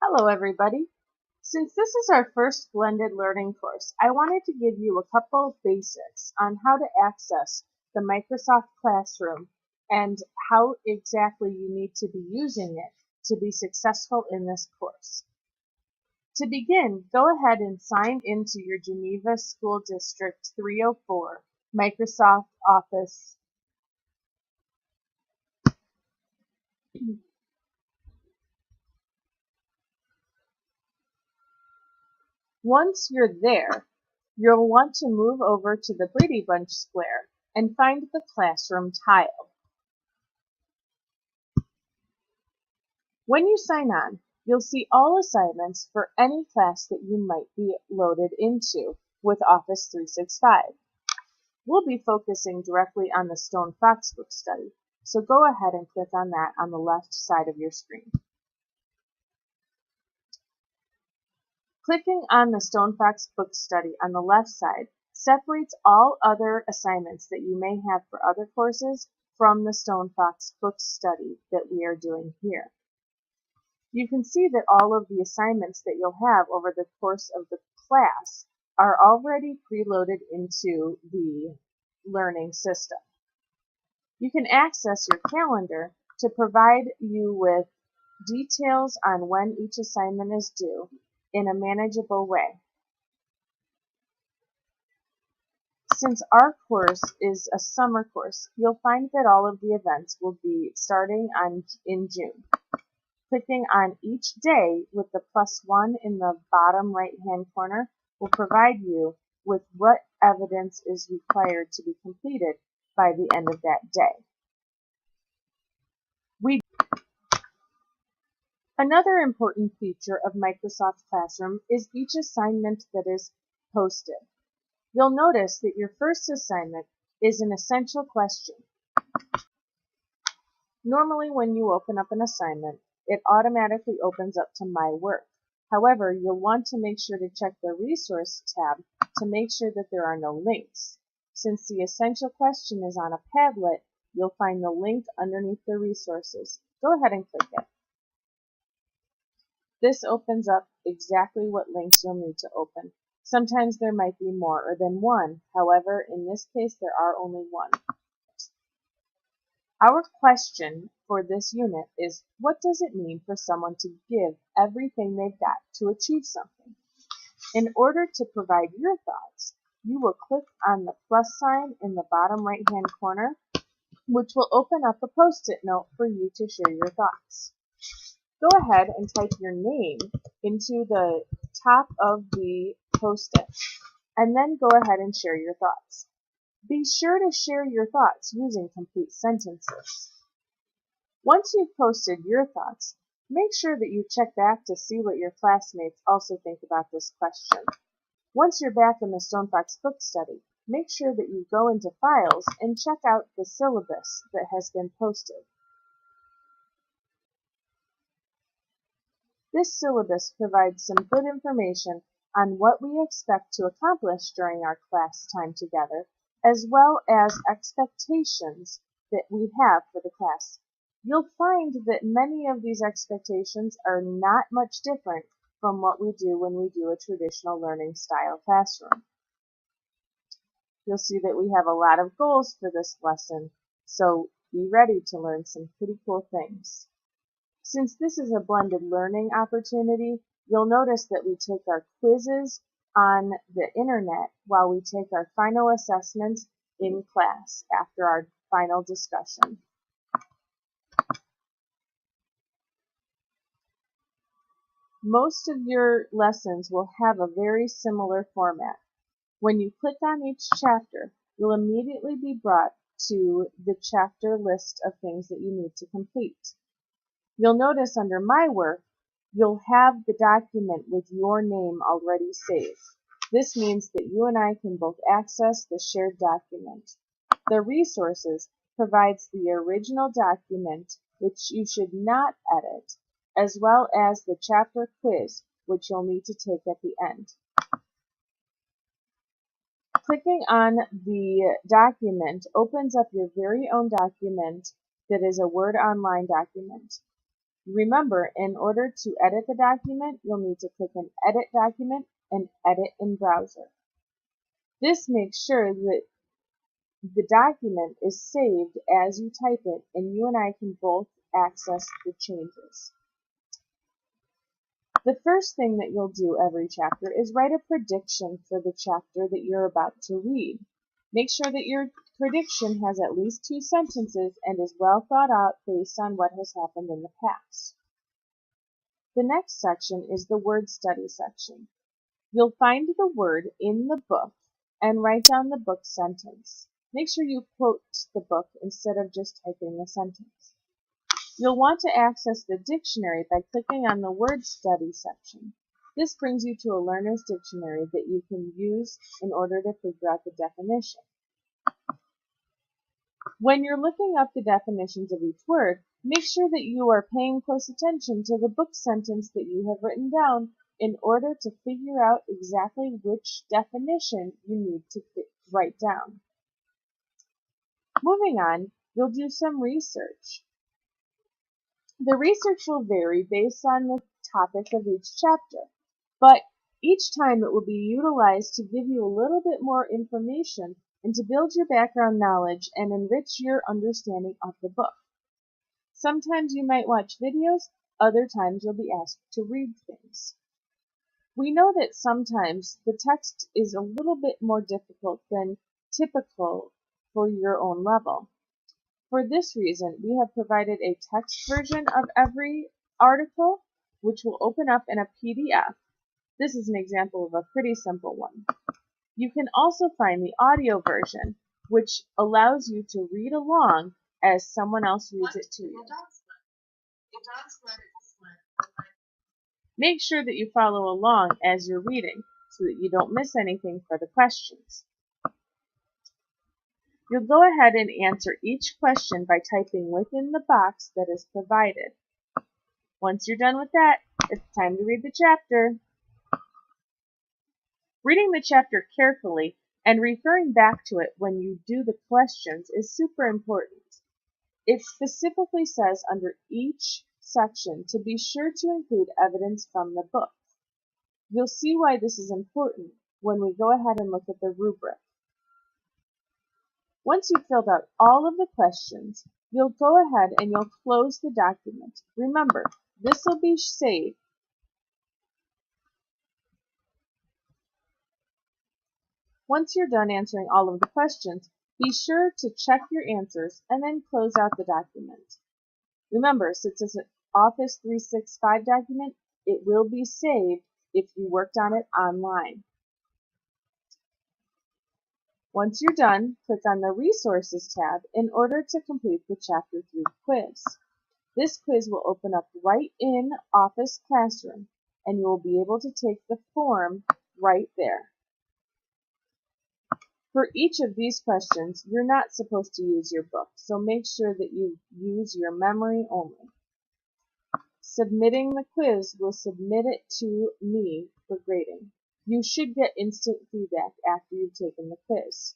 Hello everybody! Since this is our first blended learning course, I wanted to give you a couple of basics on how to access the Microsoft Classroom and how exactly you need to be using it to be successful in this course. To begin, go ahead and sign into your Geneva School District 304 Microsoft Office. Once you're there, you'll want to move over to the Brady Bunch square and find the classroom tile. When you sign on, you'll see all assignments for any class that you might be loaded into with Office 365. We'll be focusing directly on the Stone Fox book study, so go ahead and click on that on the left side of your screen. Clicking on the Stone Fox book study on the left side separates all other assignments that you may have for other courses from the Stone Fox book study that we are doing here. You can see that all of the assignments that you'll have over the course of the class are already preloaded into the learning system. You can access your calendar to provide you with details on when each assignment is due in a manageable way. Since our course is a summer course, you'll find that all of the events will be starting in June. Clicking on each day with the +1 in the bottom right-hand corner will provide you with what evidence is required to be completed by the end of that day. Another important feature of Microsoft Classroom is each assignment that is posted. You'll notice that your first assignment is an essential question. Normally, when you open up an assignment, it automatically opens up to My Work. However, you'll want to make sure to check the Resource tab to make sure that there are no links. Since the essential question is on a Padlet, you'll find the link underneath the resources. Go ahead and click it. This opens up exactly what links you'll need to open. Sometimes there might be more than one. However, in this case, there are only one. Our question for this unit is, what does it mean for someone to give everything they've got to achieve something? In order to provide your thoughts, you will click on the plus sign in the bottom right-hand corner, which will open up a post-it note for you to share your thoughts. Go ahead and type your name into the top of the post-it, and then go ahead and share your thoughts. Be sure to share your thoughts using complete sentences. Once you've posted your thoughts, make sure that you check back to see what your classmates also think about this question. Once you're back in the Stone Fox book study, make sure that you go into Files and check out the syllabus that has been posted. This syllabus provides some good information on what we expect to accomplish during our class time together, as well as expectations that we have for the class. You'll find that many of these expectations are not much different from what we do when we do a traditional learning style classroom. You'll see that we have a lot of goals for this lesson, so be ready to learn some pretty cool things. Since this is a blended learning opportunity, you'll notice that we take our quizzes on the internet while we take our final assessments in class after our final discussion. Most of your lessons will have a very similar format. When you click on each chapter, you'll immediately be brought to the chapter list of things that you need to complete. You'll notice under My Work, you'll have the document with your name already saved. This means that you and I can both access the shared document. The Resources provides the original document, which you should not edit, as well as the chapter quiz, which you'll need to take at the end. Clicking on the document opens up your very own document that is a Word Online document. Remember, in order to edit the document, you'll need to click on Edit Document and Edit in Browser. This makes sure that the document is saved as you type it, and you and I can both access the changes. The first thing that you'll do every chapter is write a prediction for the chapter that you're about to read. Make sure that your prediction has at least 2 sentences and is well thought out based on what has happened in the past. The next section is the word study section. You'll find the word in the book and write down the book sentence. Make sure you quote the book instead of just typing the sentence. You'll want to access the dictionary by clicking on the word study section. This brings you to a learner's dictionary that you can use in order to figure out the definition. When you're looking up the definitions of each word, make sure that you are paying close attention to the book sentence that you have written down in order to figure out exactly which definition you need to write down. Moving on, you'll do some research. The research will vary based on the topic of each chapter, but each time it will be utilized to give you a little bit more information and to build your background knowledge and enrich your understanding of the book. Sometimes you might watch videos, other times you'll be asked to read things. We know that sometimes the text is a little bit more difficult than typical for your own level. For this reason, we have provided a text version of every article, which will open up in a PDF. This is an example of a pretty simple one. You can also find the audio version, which allows you to read along as someone else reads it to you. Make sure that you follow along as you're reading so that you don't miss anything for the questions. You'll go ahead and answer each question by typing within the box that is provided. Once you're done with that, it's time to read the chapter. Reading the chapter carefully and referring back to it when you do the questions is super important. It specifically says under each section to be sure to include evidence from the book. You'll see why this is important when we go ahead and look at the rubric. Once you've filled out all of the questions, you'll go ahead and you'll close the document. Remember, this will be saved. Once you're done answering all of the questions, be sure to check your answers and then close out the document. Remember, since it's an Office 365 document, it will be saved if you worked on it online. Once you're done, click on the Resources tab in order to complete the Chapter 3 quiz. This quiz will open up right in Office Classroom, and you will be able to take the form right there. For each of these questions, you're not supposed to use your book, so make sure that you use your memory only. Submitting the quiz will submit it to me for grading. You should get instant feedback after you've taken the quiz.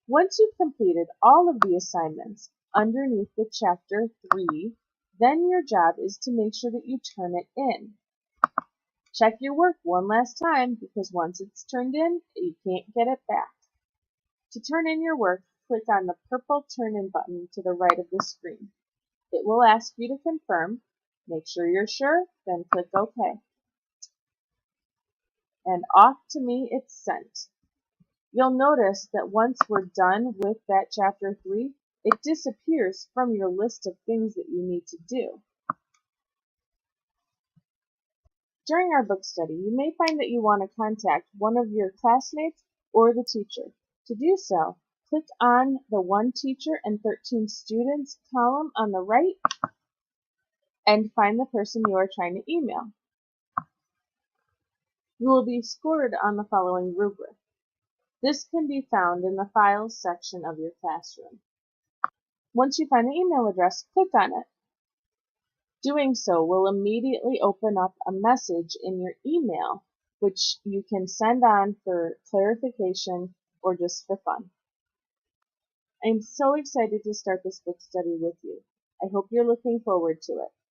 Once you've completed all of the assignments underneath the Chapter 3, then your job is to make sure that you turn it in. Check your work one last time because once it's turned in, you can't get it back. To turn in your work, click on the purple Turn In button to the right of the screen. It will ask you to confirm. Make sure you're sure, then click OK. And off to me it's sent. You'll notice that once we're done with that Chapter 3, it disappears from your list of things that you need to do. During our book study, you may find that you want to contact one of your classmates or the teacher. To do so, click on the 1 teacher and 13 students column on the right and find the person you are trying to email. You will be scored on the following rubric. This can be found in the Files section of your classroom. Once you find the email address, click on it. Doing so will immediately open up a message in your email, which you can send on for clarification or just for fun. I'm so excited to start this book study with you. I hope you're looking forward to it.